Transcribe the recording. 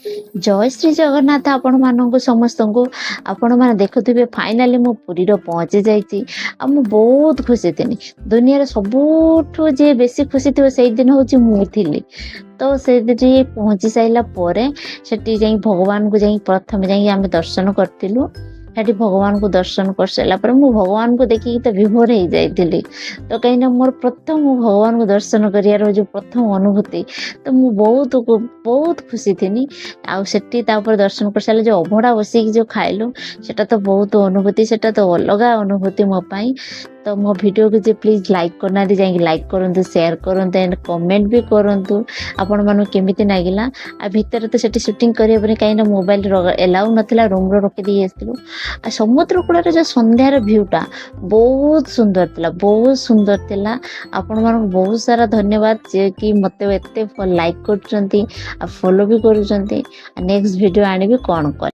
जय श्री जगन्नाथ आपण मानक समस्त को आपण मैंने देखुवे फाइनाली मो पुरी पहुँची जाइए आ मु बहुत खुशी थी दुनिया सबुठू जे बेसी खुशी थी से दिन हूँ मुझी तो से पहुँची सारा भगवान को जा प्रथम जा दर्शन करूँ सेठी भगवान को दर्शन कर सारा पर मु भगवान को देखिकी तो विभोर हो जाइली तो कहीं मोर प्रथम भगवान को दर्शन कर जो प्रथम अनुभूति तो मु बहुत खुशी थी आठी दर्शन कर सारे जो अभड़ा बसिक जो खाइलु सेटा तो बहुत अनुभूति सेटा तो अलग अनुभूति मो पाई तो मो वीडियो को जे प्लीज लाइक करना जाइए लाइक करूँ शेयर करूँ एंड कमेंट भी करूँ आपण मानू केमिति लागिला आ भितर तो सेठी शूटिंग करिया कहीं मोबाइल एलाउ नथिला रूम रो रखी दी आसलु आ समुद्र कूल जो संध्यार भ्यूटा बहुत सुंदर थिला आपण मानू बहुत सारा धन्यवाद जे कि मते एते लाइक कर फॉलो भी कर नेक्स्ट वीडियो आनी भी कौन कर